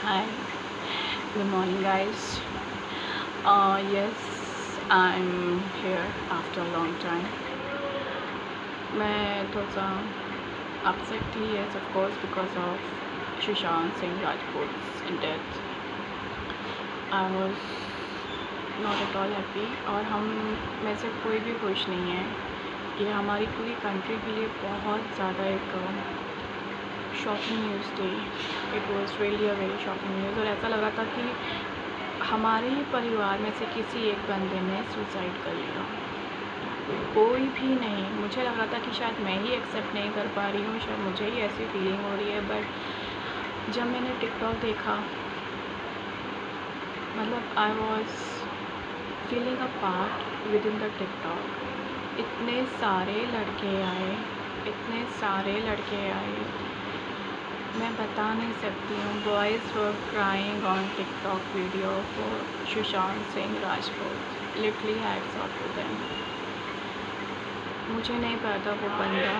Hi, good morning, guys. Yes, I'm here after a long time. मैं थोड़ा सा upset थी, yes, of course, because of Sushant Singh Rajput's death. I was not at all happy, और हम में से कोई भी खुश नहीं है। ये हमारी पूरी कंट्री के लिए बहुत ज़्यादा एक शॉकिंग न्यूज़ थी। It was really a very shocking news, और ऐसा लग रहा था कि हमारे ही परिवार में से किसी एक बंदे ने सुसाइड कर लिया। कोई भी नहीं, मुझे लग रहा था कि शायद मैं ही एक्सेप्ट नहीं कर पा रही हूँ, शायद मुझे ही ऐसी फीलिंग हो रही है। बट जब मैंने टिकटॉक देखा, मतलब I was feeling a part with in the TikTok. इतने सारे लड़के आए, इतने सारे लड़के आए, मैं बता नहीं सकती हूँ। Boys were crying on TikTok video for Sushant Singh Rajput. Literally hats off to them. मुझे नहीं पता वो बंदा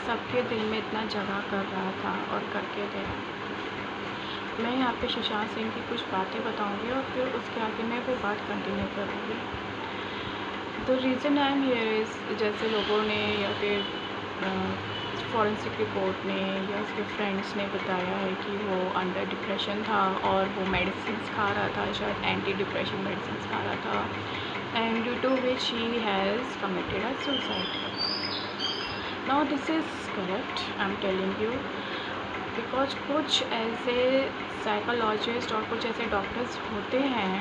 सबके दिल में इतना जगह कर रहा था और करके गया। मैं यहाँ पे सुशांत सिंह की कुछ बातें बताऊँगी और फिर उसके आगे मैं वो बात कंटिन्यू करूँगी। The reason I am here is, जैसे लोगों ने या फिर फॉरेंसिक रिपोर्ट ने या उसके फ्रेंड्स ने बताया है कि वो अंडर डिप्रेशन था और वो मेडिसिन खा रहा था, शायद एंटी डिप्रेशन मेडिसिन खा रहा था, and due to which he has committed a suicide. Now this is correct, I am telling you, because कुछ ऐसे साइकोलॉजिस्ट और कुछ ऐसे डॉक्टर्स होते हैं,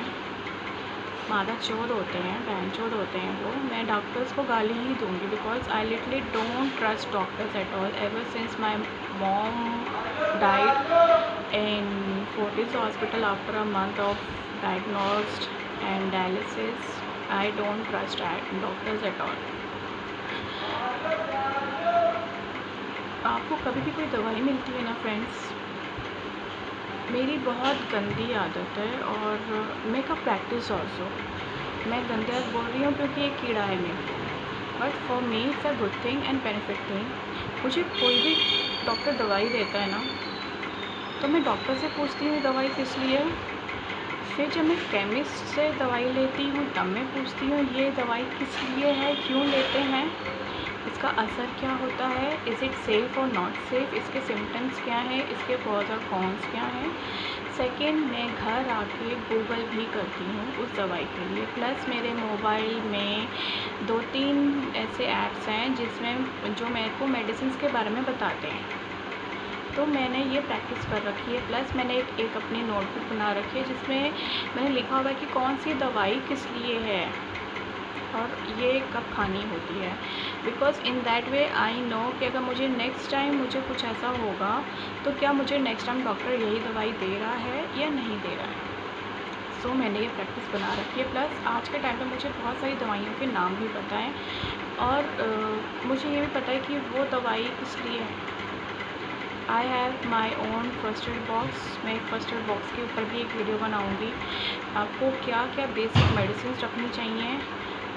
मादा चोर होते हैं, बहन चोर होते हैं वो। मैं डॉक्टर्स को गाली ही दूंगी, because I literally don't trust doctors at all. Ever since my mom died in Fortis hospital after a month of diagnosed and dialysis, I don't trust doctors at all. आपको कभी भी कोई दवाई मिलती है ना फ्रेंड्स, मेरी बहुत गंदी आदत है, और मेक अ प्रैक्टिस ऑल्सो। मैं गंदा बोल रही हूँ क्योंकि एक कीड़ा है मेरे को, but for me it's a good thing and benefit thing. मुझे कोई भी डॉक्टर दवाई देता है ना, तो मैं डॉक्टर से पूछती हूँ दवाई किस लिए है। फिर जब मैं केमिस्ट से दवाई लेती हूँ तब मैं पूछती हूँ ये दवाई किस लिए है, क्यों लेते हैं, इसका असर क्या होता है, इज़ इट सेफ़ और नॉट सेफ़, इसके सिम्टम्स क्या हैं, इसके प्रोज और कॉन्स क्या हैं। सेकेंड, मैं घर आके गूगल भी करती हूँ उस दवाई के लिए। प्लस मेरे मोबाइल में 2-3 ऐसे ऐप्स हैं जिसमें जो मेरे को मेडिसिन के बारे में बताते हैं, तो मैंने ये प्रैक्टिस कर रखी है। प्लस मैंने एक अपनी नोटबुक बना रखी है जिसमें मैंने लिखा हुआ है कि कौन सी दवाई किस लिए है और ये कब खानी होती है, because in that way I know कि अगर मुझे नेक्स्ट टाइम मुझे कुछ ऐसा होगा तो क्या मुझे नेक्स्ट टाइम डॉक्टर यही दवाई दे रहा है या नहीं दे रहा है। सो मैंने ये प्रैक्टिस बना रखी है। प्लस आज के टाइम पे मुझे बहुत सारी दवाइयों के नाम भी पता हैं, और मुझे ये भी पता है कि वो दवाई किस लिए है। I have my own first aid box. मैं एक फर्स्ट एड बॉक्स के ऊपर भी एक वीडियो बनाऊँगी, आपको क्या क्या बेसिक मेडिसिन रखनी चाहिए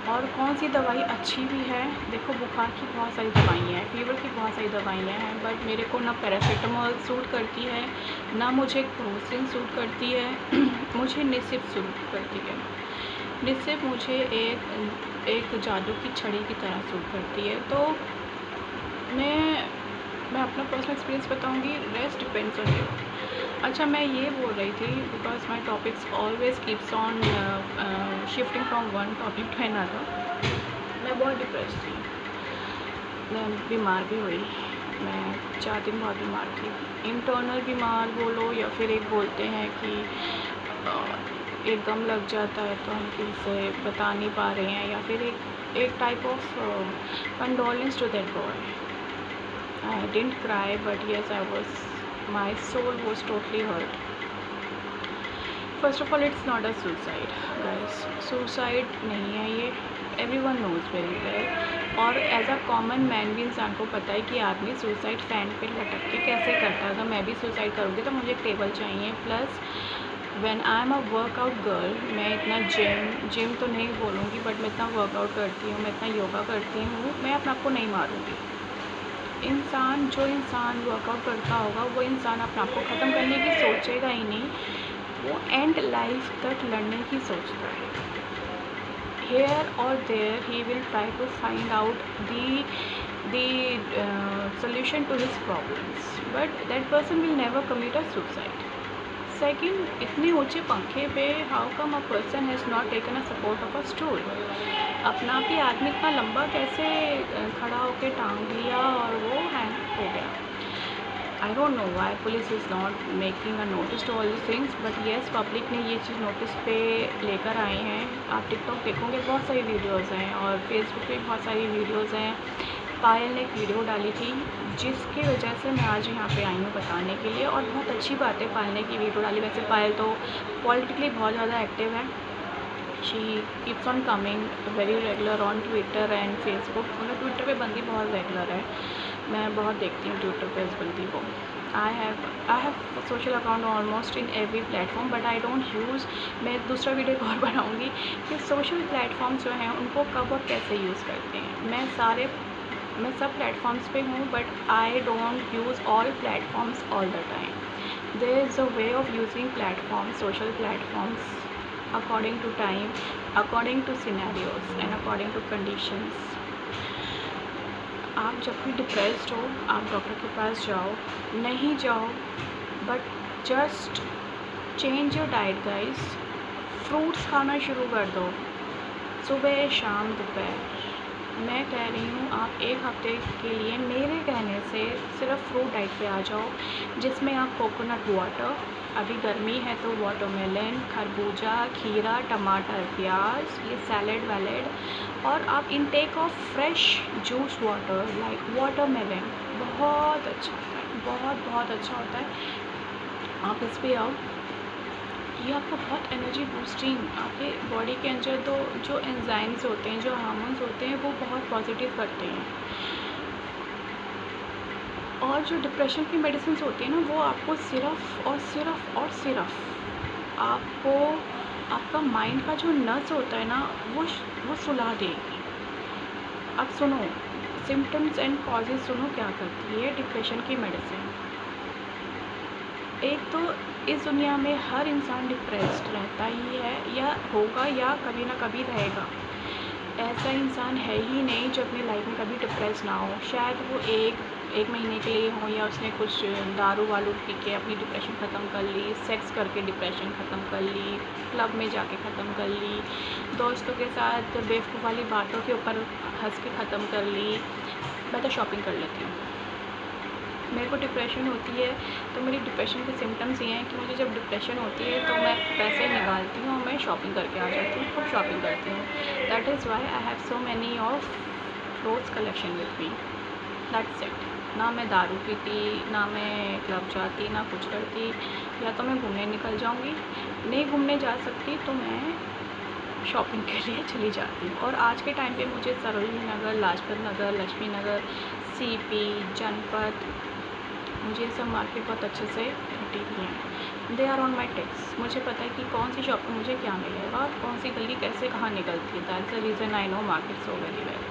और कौन सी दवाई अच्छी भी है। देखो, बुखार की बहुत सारी दवाइयाँ हैं, फीवर की बहुत सारी दवाइयाँ हैं, बट मेरे को ना पैरासीटामोल सूट करती है, ना मुझे क्रोसिन सूट करती है मुझे निसिप सूट करती है। निसिप मुझे एक जादू की छड़ी की तरह सूट करती है। तो मैं अपना पर्सनल एक्सपीरियंस बताऊंगी, रेस्ट डिपेंड्स ऑन यू। अच्छा, मैं ये बोल रही थी, because my topics always keeps on shifting from one topic to another. मैं बहुत डिप्रेस थी, मैं बीमार भी हुई, मैं 4 दिन बाद बीमार थी। इंटरनल बीमार बोलो या फिर एक बोलते हैं कि एक गम लग जाता है तो हम किसी से बता नहीं पा रहे हैं, या फिर एक type of condolence to that boy. I didn't cry, but yes, my soul was totally hurt. First of all, it's not a suicide, guys. Suicide नहीं है ये, everyone knows very well। और एज अ कॉमन मैन भी इंसान को पता है कि आदमी सुसाइड फैन पे लटक के कैसे करता है। अगर मैं भी सुसाइड करूँगी तो मुझे एक टेबल चाहिए। Plus when I am a workout girl, मैं इतना जिम तो नहीं बोलूँगी, बट मैं इतना वर्कआउट करती हूँ, मैं इतना योगा करती हूँ, मैं अपने आप को नहीं मारूँगी। जो इंसान वर्कआउट करता होगा वो इंसान अपने आप को ख़त्म करने की सोचेगा ही नहीं, वो एंड लाइफ तक लड़ने की सोचता है। Here or there he will try to find out the solution to his problems, but that person will never commit a suicide. Second, इतने ऊंचे पंखे पे how come a person has not taken a support of a stool? अपना भी आदमी इतना लंबा कैसे खड़ा होके टांग लिया और वो हैंग हो गया। I don't know why police is not making a notice to all these things, but yes, public ने ये चीज़ नोटिस पे लेकर आए हैं। आप टिकटॉक देखोगे बहुत सारी वीडियोज़ हैं और फेसबुक पे बहुत सारी वीडियोज़ हैं। पायल ने एक वीडियो डाली थी जिसकी वजह से मैं आज यहाँ पे आई हूँ बताने के लिए, और बहुत अच्छी बात है पायल ने की वीडियो डाली। वैसे पायल तो पॉलिटिकली बहुत ज़्यादा एक्टिव है। She keeps on coming very regular on Twitter and Facebook. मतलब ट्विटर पे बंदी बहुत रेगुलर है, मैं बहुत देखती हूँ ट्विटर पे इस बंदी को। I have social account almost in every platform, but I don't use. मैं दूसरा वीडियो और बनाऊँगी कि सोशल प्लेटफॉर्म्स जो हैं उनको कब और कैसे यूज़ करते हैं। मैं सब प्लेटफॉर्म्स पे हूँ, but I don't use all platforms all the time. There is a way of using platforms, social platforms, according to time, according to scenarios and according to conditions. आप जब भी डिप्रेस्ड हो आप डॉक्टर के पास जाओ, नहीं जाओ, but just change your diet guys. Fruits खाना शुरू कर दो सुबह शाम दोपहर। मैं कह रही हूँ आप एक हफ्ते के लिए मेरे कहने से सिर्फ फ्रूट डाइट पे आ जाओ, जिसमें आप कोकोनट वाटर, अभी गर्मी है तो वाटरमेलन, खरबूजा, खीरा, टमाटर, प्याज, ये सैलेड वैलेड, और आप intake of fresh juice water like watermelon बहुत अच्छा होता है, बहुत अच्छा होता है। आप इस पे आओ, ये आपको बहुत एनर्जी बूस्टिंग, आपके बॉडी के अंदर तो जो एंजाइम्स होते हैं, जो हार्मोन्स होते हैं, वो बहुत पॉजिटिव करते हैं। और जो डिप्रेशन की मेडिसिन होती है ना, वो आपको सिर्फ आपको आपका माइंड का जो नस होता है ना, वो सुला देगी। अब सुनो सिम्टम्स एंड कॉजेज़, सुनो क्या करती है डिप्रेशन की मेडिसिन। एक तो इस दुनिया में हर इंसान डिप्रेस्ड रहता ही है, या होगा या कभी ना कभी रहेगा। ऐसा इंसान है ही नहीं जो अपनी लाइफ में कभी डिप्रेस ना हो। शायद वो एक महीने के लिए हो, या उसने कुछ दारू वारू पी के अपनी डिप्रेशन ख़त्म कर ली, सेक्स करके डिप्रेशन ख़त्म कर ली, क्लब में जाके ख़त्म कर ली, दोस्तों के साथ बेवकूफ़ वाली बातों के ऊपर हंस के ख़त्म कर ली। मैं तो शॉपिंग कर लेती हूँ। मेरे को डिप्रेशन होती है तो मेरी डिप्रेशन के सिम्टम्स ये हैं कि मुझे जब डिप्रेशन होती है तो मैं पैसे निकालती हूँ और मैं शॉपिंग करके आ जाती हूँ, खूब शॉपिंग करती हूँ। That is why I have so many of clothes collection with me, that's it. ना मैं दारू पीती, ना मैं क्लब जाती, ना कुछ करती। या तो मैं घूमने निकल जाऊँगी, नहीं घूमने जा सकती तो मैं शॉपिंग के लिए चली जाती हूँ। और आज के टाइम पे मुझे सरोजनी नगर, लाजपत नगर, लक्ष्मी नगर, सीपी, जनपद, मुझे ये सब मार्केट बहुत अच्छे से घटी हुई हैं। They are on my tips. मुझे पता है कि कौन सी शॉप में मुझे क्या मिलेगा और कौन सी गली कैसे कहाँ निकलती है। That's the reason I know market so very well.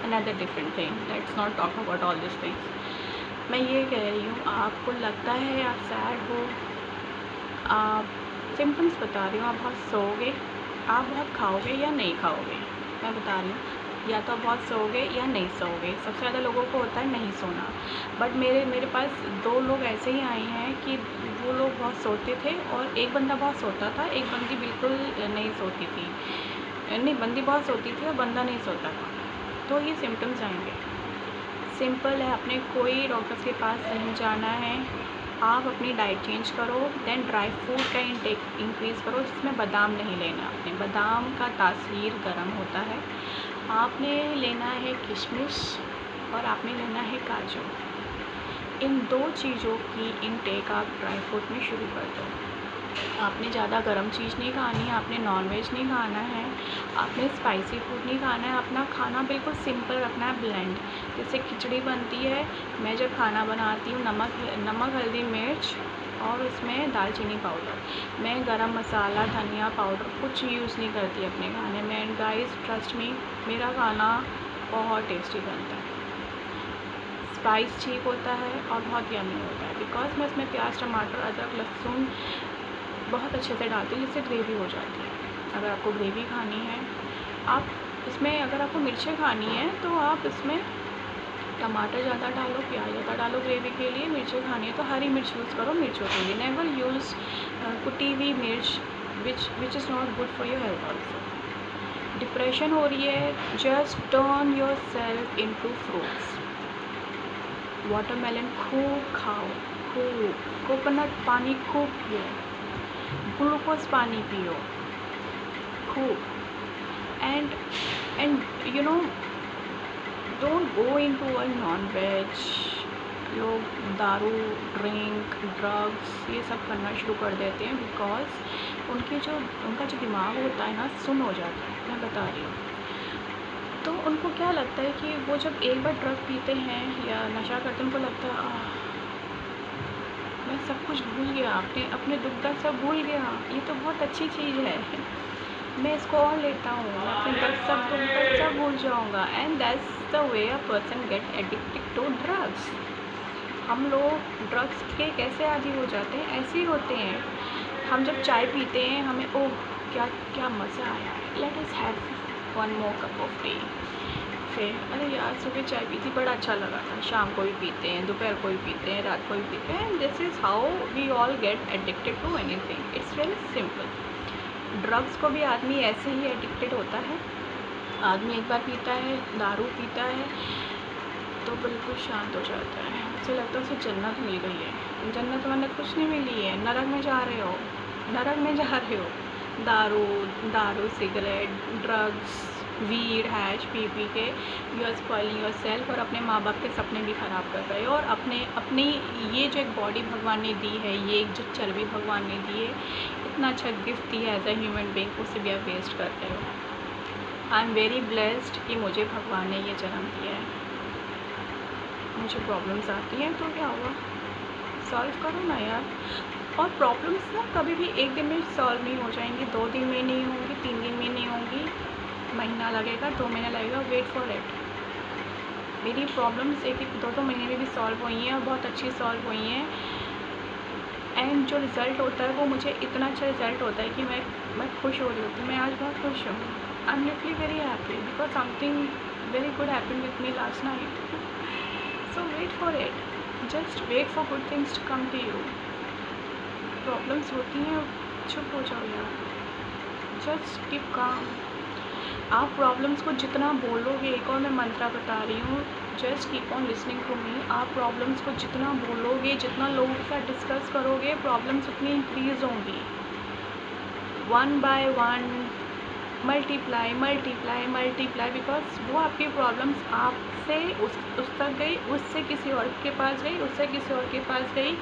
Another different thing, let's not talk about all this things. मैं ये कह रही हूँ, आपको लगता है आप सैड हो, आप सिम्टम्स बता रही हूँ, आप बहुत सोओगे, आप बहुत खाओगे या नहीं खाओगे। मैं बता रही हूँ, या तो आप बहुत सोओगे या नहीं सोओगे। सबसे ज़्यादा लोगों को होता है नहीं सोना, बट मेरे पास 2 लोग ऐसे ही आए हैं कि वो लोग बहुत सोते थे और एक बंदा बहुत सोता था, एक बंदी बिल्कुल नहीं सोती थी। नहीं, बंदी बहुत सोती थी और बंदा नहीं सोता था। तो ये सिम्टम्स आएंगे। सिंपल है, अपने कोई डॉक्टर्स के पास नहीं जाना है। आप अपनी डाइट चेंज करो, देन ड्राई फ्रूट का इंटेक इंक्रीज़ करो, जिसमें बादाम नहीं लेना आपने। बादाम का तासीर गर्म होता है। आपने लेना है किशमिश और आपने लेना है काजू। इन 2 चीज़ों की इंटेक आप ड्राई फ्रूट में शुरू कर दो। आपने ज़्यादा गर्म चीज़ नहीं खानी है, आपने नॉनवेज नहीं खाना है, आपने स्पाइसी फूड नहीं खाना है। अपना खाना बिल्कुल सिंपल रखना है, ब्लेंड। जैसे खिचड़ी बनती है, मैं जब खाना बनाती हूँ, नमक हल्दी मिर्च और उसमें दालचीनी पाउडर। मैं गरम मसाला, धनिया पाउडर कुछ यूज़ नहीं करती अपने खाने में। एंड गाइस ट्रस्ट मी, मेरा खाना बहुत टेस्टी बनता है। स्पाइस ठीक होता है और बहुत यम्मी होता है। बिकॉज मैं इसमें प्याज, टमाटर, अदरक, लहसुन बहुत अच्छे से डालती हूँ जिससे ग्रेवी हो जाती है। अगर आपको ग्रेवी खानी है, आप इसमें अगर आपको मिर्चें खानी है तो आप इसमें टमाटर ज़्यादा डालो, प्याज ज़्यादा डालो ग्रेवी के लिए। मिर्चें खानी है तो हरी मिर्च यूज़ करो मिर्चों के लिए। नेवर यूज़ कुटी हुई मिर्च which is not good for your health also. Depression हो रही है, just turn yourself into fruits. Watermelon खूब खाओ, खूब कोकोनट पानी खूब पियो, ग्लूकोज पानी पियो खूब। And you know don't go into a non veg. लोग दारू, ड्रिंक, ड्रग्स ये सब करना शुरू कर देते हैं बिकॉज उनका जो दिमाग होता है ना, सुन हो जाता है। मैं बता रही हूँ। तो उनको क्या लगता है कि वो जब एक बार ड्रग पीते हैं या नशा करते हैं, उनको लगता है मैं सब कुछ भूल गया, अपने दुख दर्द सब भूल गया, ये तो बहुत अच्छी चीज़ है, मैं इसको और लेता हूँ, मैं अपने दर्द सब दुख दर्द सब भूल जाऊँगा। And that's the way a person get addicted to drugs. हम लोग ड्रग्स के कैसे आदी हो जाते हैं? ऐसे ही होते हैं। हम जब चाय पीते हैं हमें ओह क्या क्या मज़ा आया, let us have one more cup of T. फिर अरे यार सुबह चाय पी थी, बड़ा अच्छा लगा था। शाम को भी पीते हैं, दोपहर को भी पीते हैं, रात को भी पीते हैं। And this is how we all get addicted to anything. It's very simple. Drugs को भी आदमी ऐसे ही एडिक्टेड होता है। आदमी एक बार पीता है, दारू पीता है तो बिल्कुल शांत हो जाता है। उसे लगता है उसे जन्नत मिल गई है। जन्नत वन्नत कुछ नहीं मिली है, नरक में जा रहे हो, नरक में जा रहे हो। दारू, सिगरेट, ड्रग्स, वीड, हैश पी के you are spoiling yourself और अपने माँ बाप के सपने भी ख़राब कर रहे हो। और अपनी ये जो एक बॉडी भगवान ने दी है, ये एक जो चर्बी भगवान ने दी है, इतना अच्छा गिफ्ट दिया एज अ ह्यूमन बीइंग, उसे भी आप वेस्ट कर रहे हो। आई एम वेरी ब्लेस्ड कि मुझे भगवान ने ये जन्म दिया है। मुझे प्रॉब्लम्स आती हैं तो क्या हुआ, सॉल्व करो ना यार। और प्रॉब्लम्स ना कभी भी एक दिन में सॉल्व नहीं हो जाएंगी, 2 दिन में नहीं होंगी, 3 दिन में नहीं होंगी, महीना लगेगा, 2 महीना लगेगा। Wait for it. मेरी प्रॉब्लम्स 1-2 महीने में भी सॉल्व हुई हैं और बहुत अच्छी सॉल्व हुई हैं। एंड जो रिज़ल्ट होता है वो मुझे इतना अच्छा रिज़ल्ट होता है कि मैं खुश हो रही होती हूँ। मैं आज बहुत खुश हूँ। I am literally very happy because something very good happened with me last night. So wait for it, just wait for good things to come to you. Problems होती हैं, चुप हो जाओ यार, जस्ट कीप काम। आप problems को जितना बोलोगे, एक और मैं मंत्रा बता रही हूँ, just keep on listening to me. आप प्रॉब्लम्स को जितना बोलोगे, जितना लोगों के साथ डिस्कस करोगे, प्रॉब्लम्स उतनी इंक्रीज़ होंगी। 1 by 1 मल्टीप्लाई, बिकॉज वो आपकी प्रॉब्लम्स आपसे उस तक गई, उससे किसी और के पास गई, उससे किसी और के पास गई।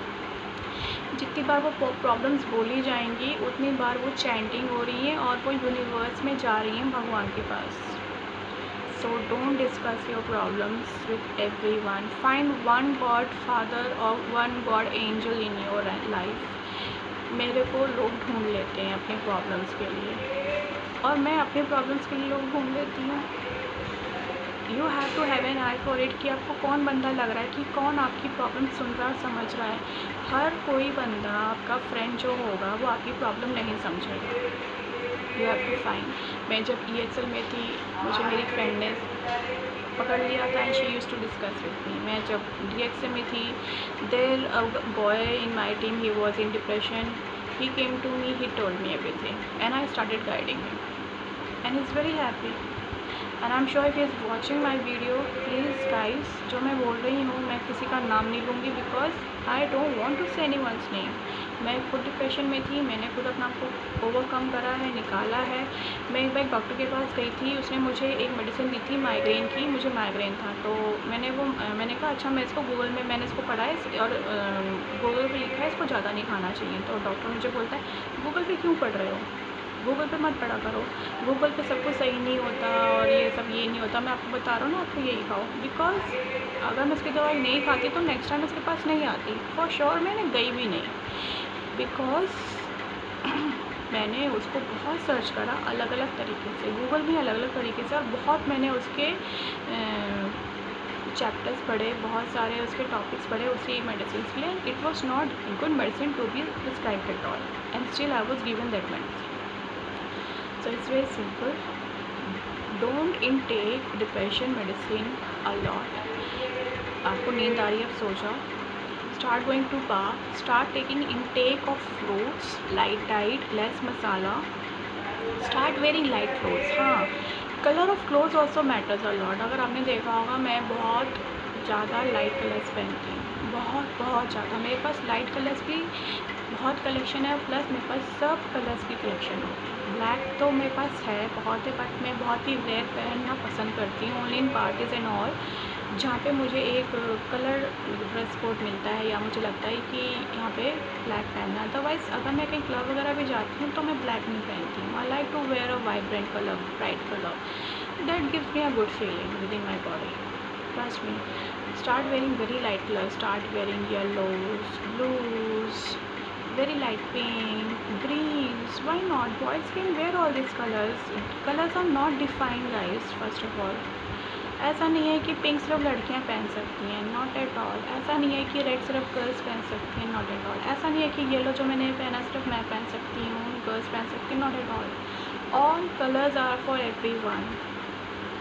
जितनी बार वो प्रॉब्लम्स बोली जाएंगी उतनी बार वो चैंटिंग हो रही है और वो यूनिवर्स में जा रही हैं भगवान के पास। So don't discuss your problems with everyone. Find one godfather और one god angel in your life. मेरे को लोग ढूंढ लेते हैं अपने प्रॉब्लम्स के लिए और मैं अपने प्रॉब्लम्स के लिए लोग ढूंढ लेती हूँ। You have to have an eye for it कि आपको कौन बंदा लग रहा है, कि कौन आपकी प्रॉब्लम सुन रहा है, समझ रहा है। हर कोई बंदा आपका फ्रेंड जो होगा वो आपकी प्रॉब्लम नहीं समझेगा। You have to find. मैं जब EXL में थी, मुझे मेरी फ्रेंड ने पकड़ लिया था and she use to discuss with me. मैं जब DXL में थी, there a boy in my team, he was in depression, he came to me, he told me everything and I started guiding him and he's very happy and I'm sure if he is watching my video, please guys, जो मैं बोल रही हूँ मैं किसी का नाम नहीं लूँगी because I don't want to say anyone's name। मैं खुद डिप्रेशन में थी, मैंने खुद अपना को ओवरकम करा है, निकाला है। मैं एक बार डॉक्टर के पास गई थी, उसने मुझे एक मेडिसिन दी थी माइग्रेन की, मुझे माइग्रेन था तो मैंने कहा अच्छा मैं इसको गूगल में मैंने इसको पढ़ा है और गूगल पे लिखा है इसको ज़्यादा नहीं खाना चाहिए। तो डॉक्टर मुझे बोलता है गूगल पे क्यों पढ़ रहे हो, गूगल पे मत पढ़ा करो, गूगल पे सब कुछ सही नहीं होता और ये सब ये नहीं होता। मैं आपको बता रहा हूँ ना, आपको यही खाओ बिकॉज अगर मैं उसकी दवाई नहीं खाती तो नेक्स्ट टाइम उसके पास नहीं आती, फॉर श्योर मैंने गई भी नहीं बिकॉज मैंने उसको बहुत सर्च करा अलग अलग तरीके से, गूगल में अलग अलग तरीके से, और बहुत मैंने उसके चैप्टर्स पढ़े, बहुत सारे उसके टॉपिक्स पढ़े उसी मेडिसिन के लिए. It was not good medicine to be prescribed at all, and still I was given that medicine. So it's very simple. Don't intake depression medicine a lot. आपको नींद आ रही है, अब सो जाओ. Start going to bath. Start taking intake of fruits, light diet, less masala. Start wearing light clothes. हाँ, colour of clothes also matters a lot. अगर आपने देखा होगा, मैं बहुत ज़्यादा लाइट कलर्स पहनती हूँ, बहुत ज़्यादा. मेरे पास लाइट कलर्स की बहुत कलेक्शन है, प्लस मेरे पास सब कलर्स की कलेक्शन होती है. ब्लैक तो मेरे पास है बहुत है, बट मैं बहुत ही रेयर पहनना पसंद करती हूँ, only in parties and all, जहाँ पे मुझे एक कलर ड्रेस कोड मिलता है या मुझे लगता है कि यहाँ पे ब्लैक पहनना है. अदरवाइज़ अगर मैं कहीं क्लब वगैरह भी जाती हूँ तो मैं ब्लैक नहीं पहनती हूँ. I like to wear a vibrant colour, bright colour. That gives me a good feeling within my body. Trust me. Start wearing very light colour. Start wearing yellows, blues, very light pink, greens. Why not? Boys can wear all these colors. Colors are not defined, guys. First of all, ऐसा नहीं है कि pink सिर्फ लड़कियां पहन सकती हैं, not at all. ऐसा नहीं है कि रेड सिर्फ गर्ल्स पहन सकती हैं, नॉट एट ऑल. ऐसा नहीं है कि येलो जो मैंने पहना सिर्फ मैं पहन सकती हूँ, गर्ल्स पहन सकती हैं, not at all. All colours are for everyone.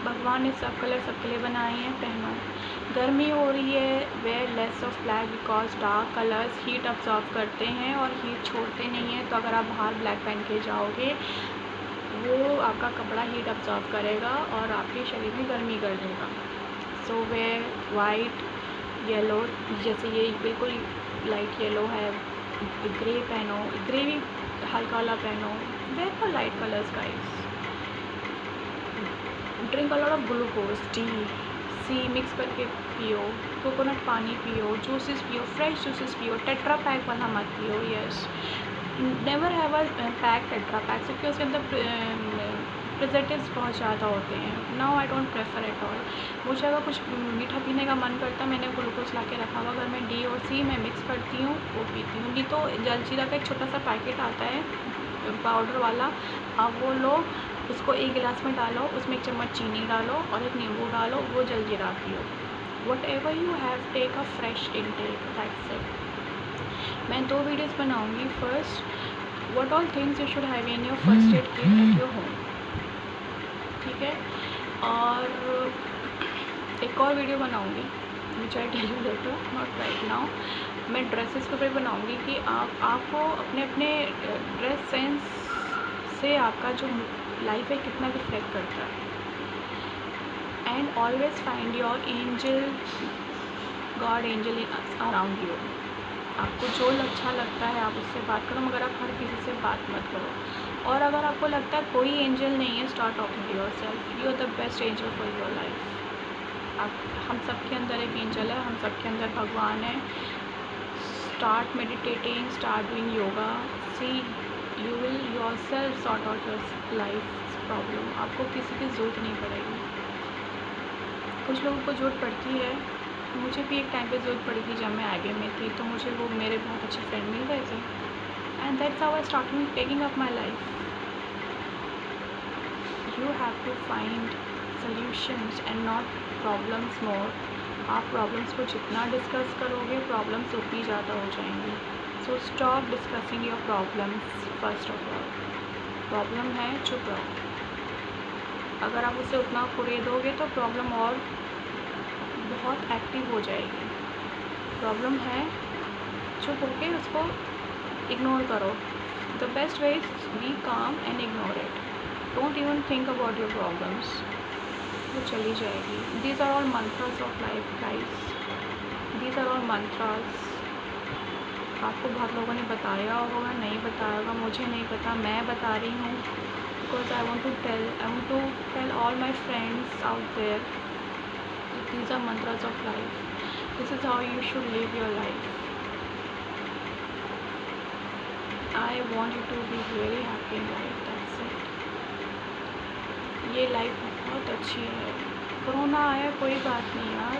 भगवान ने सब कलर सबके लिए बनाए हैं. पहनो. गर्मी हो रही है, wear less of black, because dark colours heat absorb करते हैं और हीट छोड़ते नहीं हैं. तो अगर आप बाहर ब्लैक पहन के जाओगे, वो आपका कपड़ा हीट अब्जॉर्ब करेगा और आपके शरीर में गर्मी कर देगा. सो वेयर वाइट, येलो, जैसे ये बिल्कुल लाइट येलो है, ग्रे पहनो, ग्रे भी हल्का वाला पहनो. Wear for light colours guys. Drink a lot of glucose, D, C मिक्स करके पियो. कोकोनट पानी पियो, जूसेस पियो, फ्रेश जूसेस पियो. टेट्रा पैक वाला मत पियो. Yes, never have a pack tetra pack, क्योंकि उसके अंदर प्रिजर्वेटिव्स बहुत ज़्यादा होते हैं. Now I don't prefer at all. मुझे अगर कुछ मीठा पीने का मन करता है, मैंने ग्लूकोज ला के रखा हुआ घर में, डी और सी मैं मिक्स करती हूँ, वो पीती हूँ. नहीं तो जलजीरा का एक छोटा सा पैकेट आता है पाउडर वाला, आप वो लो, उसको एक गिलास में डालो, उसमें एक चम्मच चीनी डालो और एक नींबू डालो, वो जलजीरा पियो. Whatever you have, take a fresh intake. That's it. मैं 2 वीडियोज़ बनाऊँगी. First, what all things you should have in your first aid kit at your home. ठीक है. और एक और वीडियो बनाऊँगी which I tell you later, not right now. मैं dresses के ऊपर बनाऊँगी कि आपको अपने अपने ड्रेस सेंस से आपका जो लाइफ है कितना रिफ्लेक्ट करता है. And always find your angel, God angel around you. आपको जो अच्छा लगता है आप उससे बात करो, मगर आप हर किसी से बात मत करो. और अगर आपको लगता है कोई एंजल नहीं है, start talking to yourself. You are the best angel for your life. हम सब के अंदर एक एंजल है, हम सब के अंदर भगवान है. Start meditating, start doing yoga. See, you will yourself sort out your life problem. आपको किसी की ज़रूरत नहीं पड़ेगी. कुछ लोगों को ज़रूरत पड़ती है. मुझे भी एक टाइम पे ज़रूरत पड़ी थी जब मैं आईबीएम में थी, तो मुझे वो मेरे बहुत अच्छे फ्रेंड मिल गए थे. And that's how I started taking up my life. You have to find solutions and not problems more. आप प्रॉब्लम्स को जितना डिस्कस करोगे, प्रॉब्लम्स उतनी ज़्यादा हो जाएंगी. So stop discussing your problems. First of all, problem है, चुप रहो. अगर आप उसे उतना कुरेदोगे तो प्रॉब्लम और बहुत एक्टिव हो जाएगी. प्रॉब्लम है, चुप होके उसको इग्नोर करो. The best way is be calm and ignore it. Don't even think about your problems. वो चली जाएगी. These are all mantras of life guys. These are all mantras. आपको बहुत लोगों ने बताया होगा, नहीं बताया होगा, मुझे नहीं पता, मैं बता रही हूँ because I want to tell all my friends out there. These are mantras of life. This is how you should live your life. I want you to be very happy in life. That's it. ये life बहुत अच्छी है. Corona आया कोई बात नहीं यार.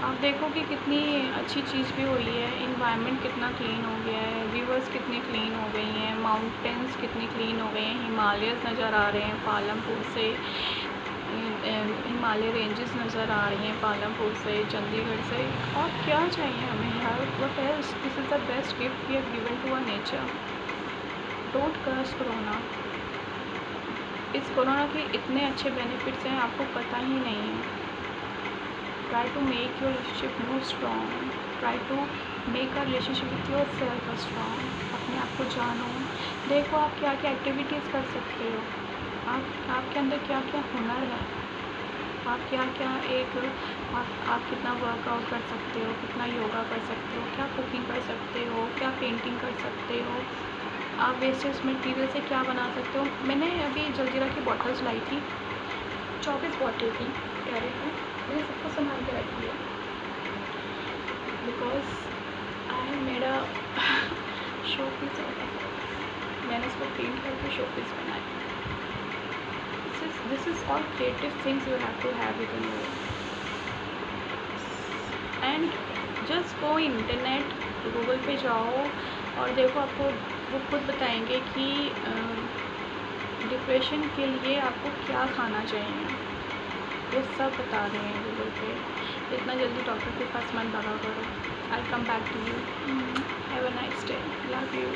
आप देखो कि कितनी अच्छी चीज़ भी हुई है. इन्वायरमेंट कितना क्लीन हो गया है, रिवर्स कितनी क्लीन हो गई हैं, माउंटेन्स कितनी क्लीन हो गए हैं, हिमालयस नज़र आ रहे हैं पालमपुर से. हिमालय रेंजेस नज़र आ रही हैं पालमपुर से, चंडीगढ़ से। और क्या चाहिए हमें यार? What else? This is the best gift we have given to our nature. Don't curse corona. इस कोरोना के इतने अच्छे बेनिफिट्स हैं, आपको पता ही नहीं है। Try to make your relationship more strong. Try to make a relationship with yourself strong. अपने आप को जानो, देखो आप क्या क्या एक्टिविटीज़ कर सकते हो, आपके अंदर क्या क्या हुनर है, आप क्या क्या आप कितना वर्कआउट कर सकते हो, कितना योगा कर सकते हो, क्या कुकिंग कर सकते हो, क्या पेंटिंग कर सकते हो, आप वेस्टेज मटेरियल से क्या बना सकते हो। मैंने अभी जलजीरा की बॉटल्स लाई थी, 24 बॉटल थी कैरेट में। मैंने सबको संभाल के रखी है because I made a showpiece. मैंने इसको पेंट करके शो पीस बनाया। This is all creative things you have to have within you. And just go internet, Google पे जाओ और देखो, आपको वो खुद बताएंगे कि डिप्रेशन के लिए आपको क्या खाना चाहिए। वो सब बता रहे हैं गूगल पे। इतना जल्दी डॉक्टर के पास मत भागा करो। I come back to you. Have a nice day. Love you.